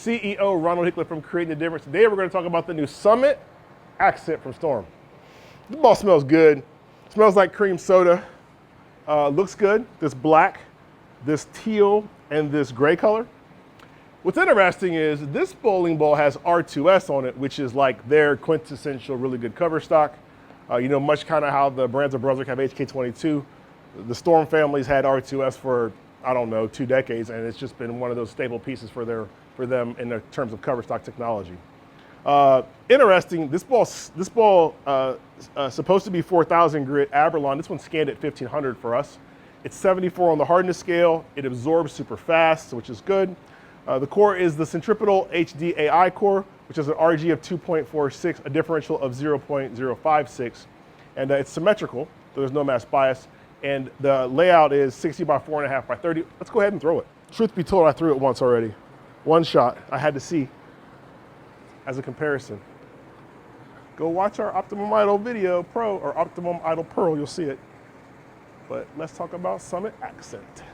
CEO Ronald Hickler from Creating the Difference. Today we're going to talk about the new Summit Accent from Storm. The ball smells good. Smells like cream soda. Looks good. This black, this teal, and this gray color. What's interesting is this bowling ball has R2S on it, which is like their quintessential really good cover stock. You know, much kind of how the brands of Brunswick have HK22. The Storm family's had R2S for, I don't know, 2 decades, and it's just been one of those staple pieces for them in terms of cover stock technology. Interesting, this ball supposed to be 4,000 grit Aberlon. This one's scanned at 1,500 for us. It's 74 on the hardness scale. It absorbs super fast, which is good. The core is the Centripetal HD AI core, which is an RG of 2.46, a differential of 0.056, and it's symmetrical, so there's no mass bias. And the layout is 60 by 4.5 by 30. Let's go ahead and throw it. Truth be told, I threw it once already. One shot, I had to see as a comparison. Go watch our Optimum Idol video Pro or Optimum Idol Pearl, you'll see it. But let's talk about Summit Accent.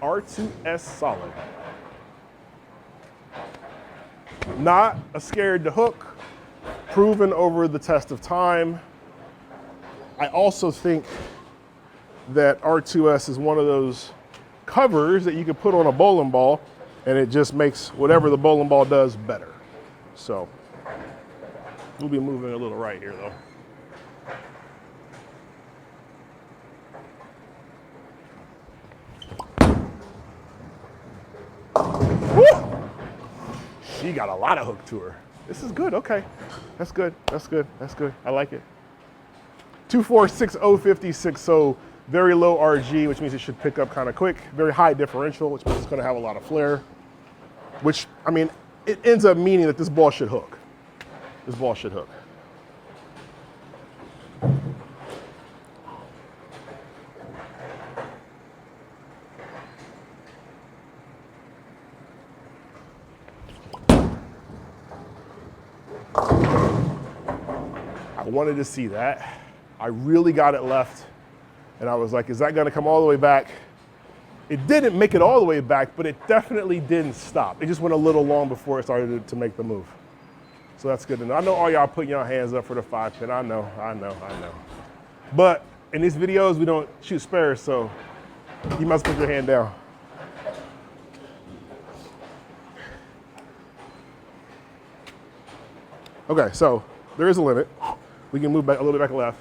R2S solid. Not a scared to hook, proven over the test of time. I also think that R2S is one of those covers that you can put on a bowling ball and it just makes whatever the bowling ball does better. So we'll be moving a little right here though. Woo! She got a lot of hook to her. This is good, okay. That's good, that's good, that's good. I like it. 246.056, so very low RG, which means it should pick up kind of quick. Very high differential, which means it's gonna have a lot of flare. Which, I mean, it ends up meaning that this ball should hook. This ball should hook. I wanted to see that. I really got it left. And I was like, is that gonna come all the way back? It didn't make it all the way back, but it definitely didn't stop. It just went a little long before it started to make the move. So that's good to know. I know all y'all putting your hands up for the 5-pin. I know. But in these videos, we don't shoot spares, so you must put your hand down. Okay, so there is a limit. We can move back a little bit back left.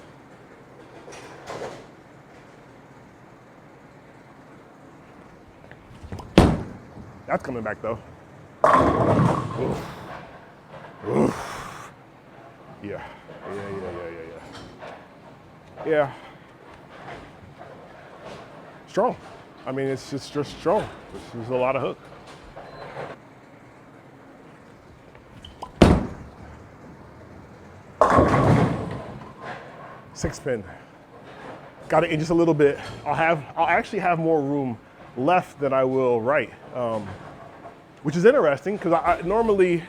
That's coming back though. Oof. Oof. Yeah. Yeah. Strong. I mean, it's just strong. This is a lot of hook. Six pin. Got it in just a little bit. I'll actually have more room left than I will right, which is interesting because I normally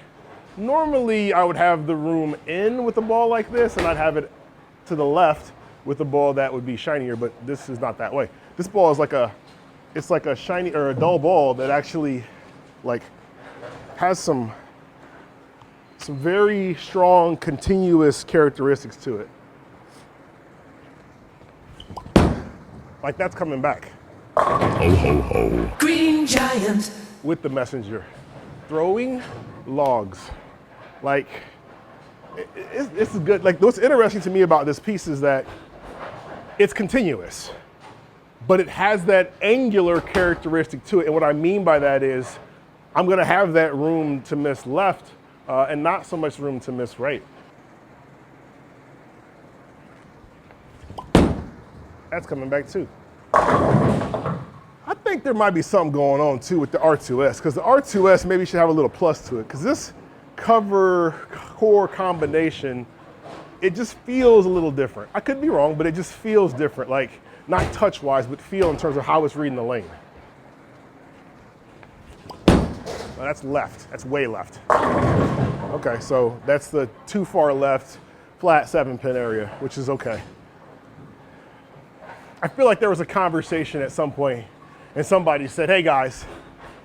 I would have the room in with a ball like this, and I'd have it to the left with a ball that would be shinier. But this is not that way. This ball is like it's like a shiny or a dull ball that actually like has some very strong continuous characteristics to it. Like that's coming back. Ho, ho, ho. Green Giant. With the messenger. Throwing logs. Like, it's good. Like, what's interesting to me about this piece is that it's continuous, but it has that angular characteristic to it. And what I mean by that is, I'm gonna have that room to miss left and not so much room to miss right. That's coming back too. I think there might be something going on too with the R2S, because the R2S maybe should have a little plus to it, because this cover core combination, it just feels a little different. I could be wrong, but it just feels different, like not touch wise, but feel in terms of how it's reading the lane. Well, that's left, that's way left. Okay, so that's the too far left, flat 7-pin area, which is okay. I feel like there was a conversation at some point and somebody said, hey guys,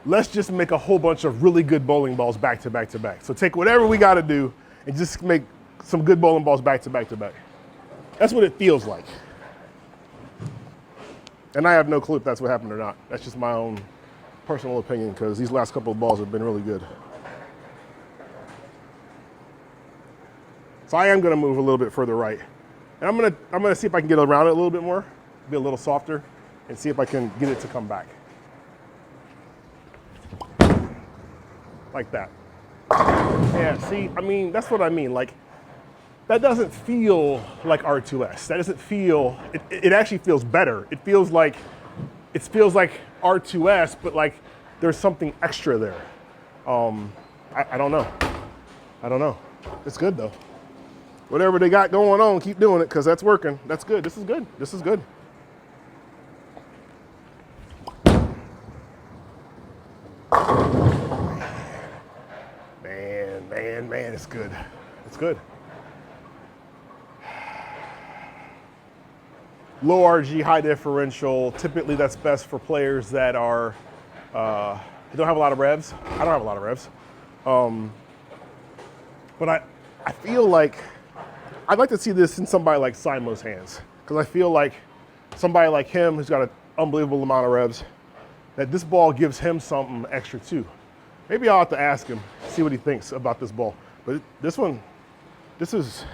let's just make a whole bunch of really good bowling balls back to back to back. So take whatever we got to do and just make some good bowling balls back to back to back. That's what it feels like. And I have no clue if that's what happened or not. That's just my own personal opinion because these last couple of balls have been really good. So I am going to move a little bit further right. And I'm going to see if I can get around it a little bit more, be a little softer, and see if I can get it to come back. Like that. Yeah, see, I mean, that's what I mean. Like, that doesn't feel like R2S. That doesn't feel, it actually feels better. It feels like R2S, but like there's something extra there. I don't know. I don't know. It's good though. Whatever they got going on, keep doing it because that's working. That's good. This is good. This is good. Man, it's good. It's good. Low RG, high differential. Typically that's best for players that are, don't have a lot of revs. I don't have a lot of revs. But I feel like, I'd like to see this in somebody like Simo's hands. Because I feel like somebody like him who's got an unbelievable amount of revs, that this ball gives him something extra too. Maybe I'll have to ask him, see what he thinks about this ball. But this is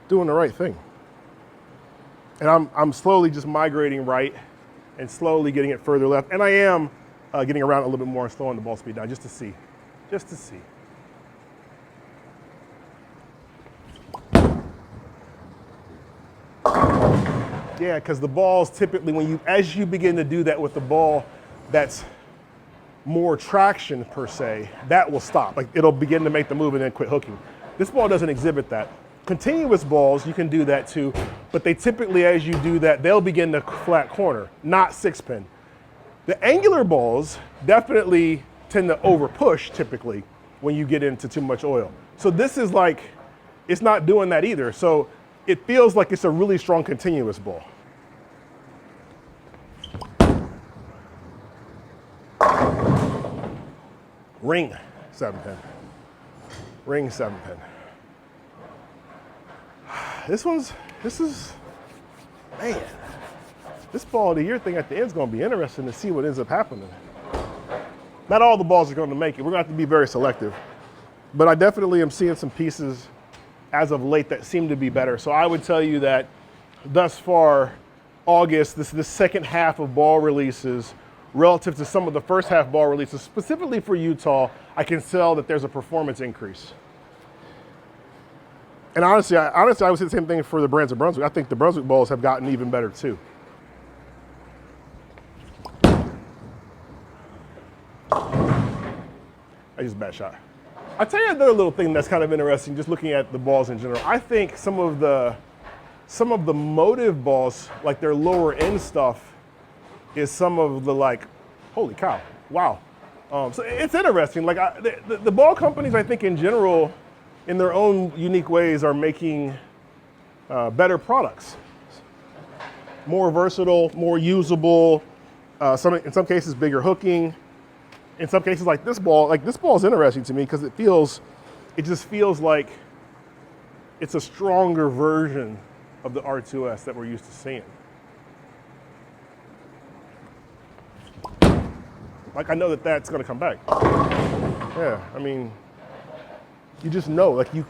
doing the right thing. And I'm slowly just migrating right and slowly getting it further left. And I am getting around a little bit more and slowing the ball speed down just to see. Yeah, because the balls typically, as you begin to do that with the ball that's more traction per se, that will stop. Like it'll begin to make the move and then quit hooking. This ball doesn't exhibit that. Continuous balls, you can do that too, but they typically, as you do that, they'll begin to flat corner, not six pin. The angular balls definitely tend to over push typically when you get into too much oil. So this is like, it's not doing that either. So it feels like it's a really strong continuous ball. Ring 7-pin. Ring 7-pin. Man, this ball of the year thing at the end is going to be interesting to see what ends up happening. Not all the balls are going to make it. We're going to have to be very selective. But I definitely am seeing some pieces as of late that seem to be better. So I would tell you that thus far, August, this second half of ball releases, relative to some of the first half ball releases, specifically for Utah, I can tell that there's a performance increase. And honestly, I would say the same thing for the brands of Brunswick. I think the Brunswick balls have gotten even better too. I used a bad shot. I'll tell you another little thing that's kind of interesting, just looking at the balls in general. I think some of the motive balls, like their lower end stuff, is some of the like, holy cow, wow. So it's interesting. Like the ball companies, I think in general, in their own unique ways, are making better products. More versatile, more usable, in some cases bigger hooking. In some cases like this ball is interesting to me because it just feels like it's a stronger version of the R2S that we're used to seeing. Like I know that's gonna come back. Yeah, I mean, you just know, like you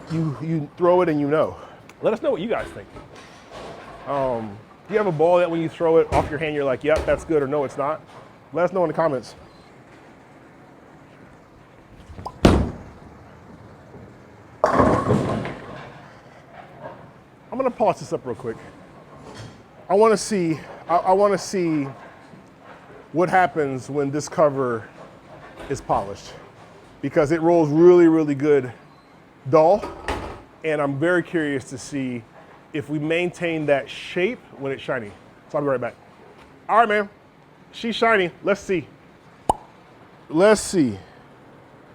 throw it and you know. Let us know what you guys think. Do you have a ball that when you throw it off your hand, you're like, yep, that's good, or no, it's not? Let us know in the comments. I'm gonna pause this up real quick. I wanna see what happens when this cover is polished, because it rolls really, really good dull, and I'm very curious to see if we maintain that shape when it's shiny. So I'll be right back. All right, man, she's shiny. Let's see.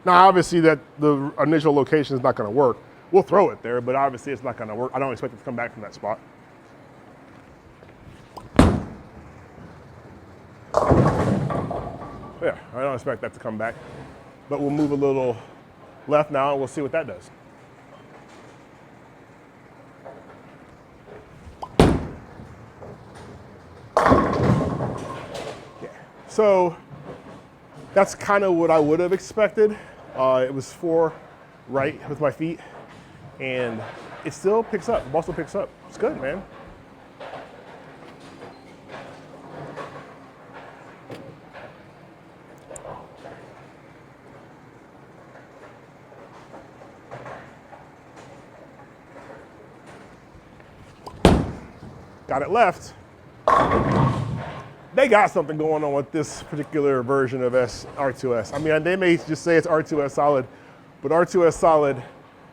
Now, obviously that the initial location is not gonna work. We'll throw it there, but obviously it's not gonna work. I don't expect it to come back from that spot. Yeah, I don't expect that to come back. But we'll move a little left now and we'll see what that does. Yeah. So that's kind of what I would have expected. It was 4 right with my feet, and it still picks up. The ball still picks up. It's good, man. Got it left. They got something going on with this particular version of R2S. I mean, they may just say it's R2S solid, but R2S solid,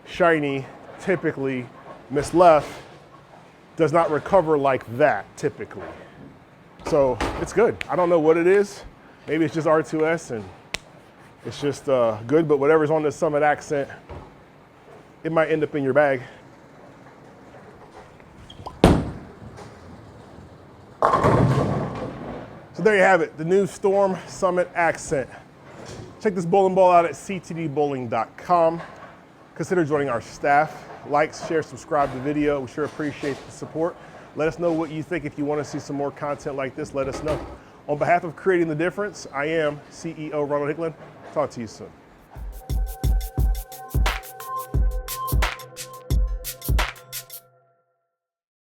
shiny, typically, miss left, does not recover like that, typically. So it's good. I don't know what it is. Maybe it's just R2S and it's just good, but whatever's on this Summit Accent, it might end up in your bag. So there you have it, the new Storm Summit Accent. Check this bowling ball out at ctdbowling.com. Consider joining our staff. Like, share, subscribe to the video. We sure appreciate the support. Let us know what you think. If you want to see some more content like this, let us know. On behalf of Creating the Difference, I am CEO Ronald Hicklin. Talk to you soon.